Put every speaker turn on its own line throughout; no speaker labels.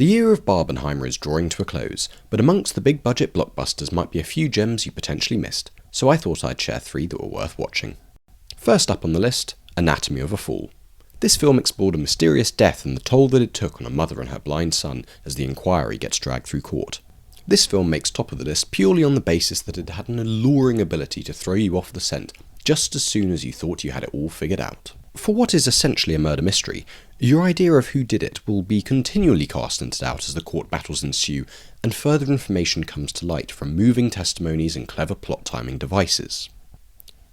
The year of Barbenheimer is drawing to a close, but amongst the big budget blockbusters might be a few gems you potentially missed, so I thought I'd share 3 that were worth watching. First up on the list, Anatomy of a Fall. This film explored a mysterious death and the toll that it took on a mother and her blind son as the inquiry gets dragged through court. This film makes top of the list purely on the basis that it had an alluring ability to throw you off the scent just as soon as you thought you had it all figured out. For what is essentially a murder mystery, your idea of who did it will be continually cast into doubt as the court battles ensue and further information comes to light from moving testimonies and clever plot timing devices.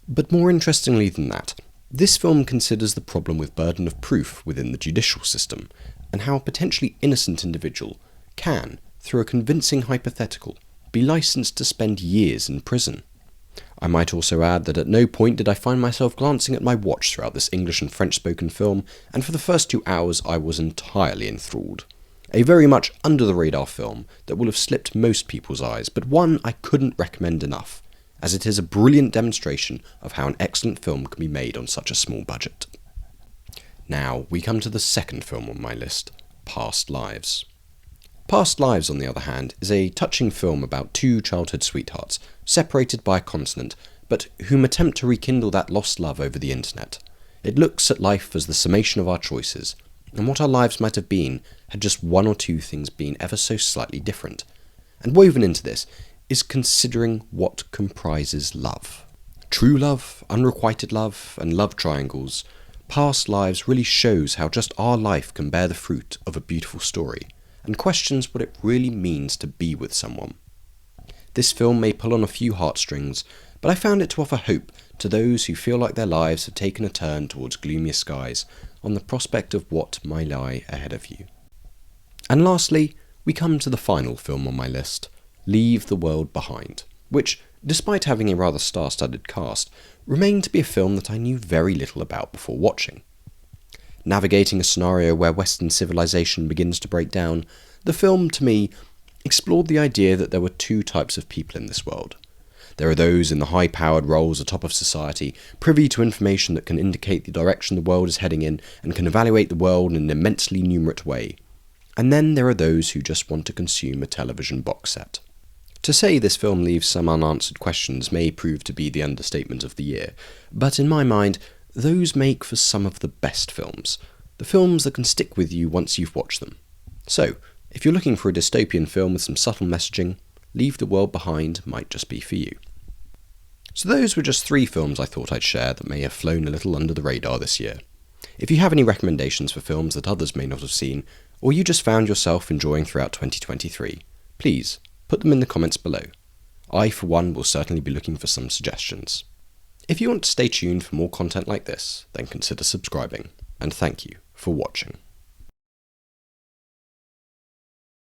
But more interestingly than that, this film considers the problem with burden of proof within the judicial system, and how a potentially innocent individual can, through a convincing hypothetical, be licensed to spend years in prison. I might also add that at no point did I find myself glancing at my watch throughout this English and French-spoken film, and for the first 2 hours I was entirely enthralled. A very much under-the-radar film that will have slipped most people's eyes, but one I couldn't recommend enough, as it is a brilliant demonstration of how an excellent film can be made on such a small budget. Now, we come to the second film on my list, Past Lives. Past Lives, on the other hand, is a touching film about 2 childhood sweethearts, separated by a continent, but whom attempt to rekindle that lost love over the internet. It looks at life as the summation of our choices, and what our lives might have been had just 1 or 2 things been ever so slightly different. And woven into this is considering what comprises love. True love, unrequited love, and love triangles. Past Lives really shows how just our life can bear the fruit of a beautiful story, and questions what it really means to be with someone. This film may pull on a few heartstrings, but I found it to offer hope to those who feel like their lives have taken a turn towards gloomier skies on the prospect of what might lie ahead of you. And lastly, we come to the final film on my list, Leave the World Behind, which, despite having a rather star-studded cast, remained to be a film that I knew very little about before watching. Navigating a scenario where Western civilization begins to break down, the film, to me, explored the idea that there were 2 types of people in this world. There are those in the high-powered roles atop of society, privy to information that can indicate the direction the world is heading in and can evaluate the world in an immensely numerate way. And then there are those who just want to consume a television box set. To say this film leaves some unanswered questions may prove to be the understatement of the year, but in my mind, those make for some of the best films, the films that can stick with you once you've watched them. So, if you're looking for a dystopian film with some subtle messaging, Leave the World Behind might just be for you. So those were just 3 films I thought I'd share that may have flown a little under the radar this year. If you have any recommendations for films that others may not have seen, or you just found yourself enjoying throughout 2023, please put them in the comments below. I, for one, will certainly be looking for some suggestions. If you want to stay tuned for more content like this, then consider subscribing, and thank you for watching.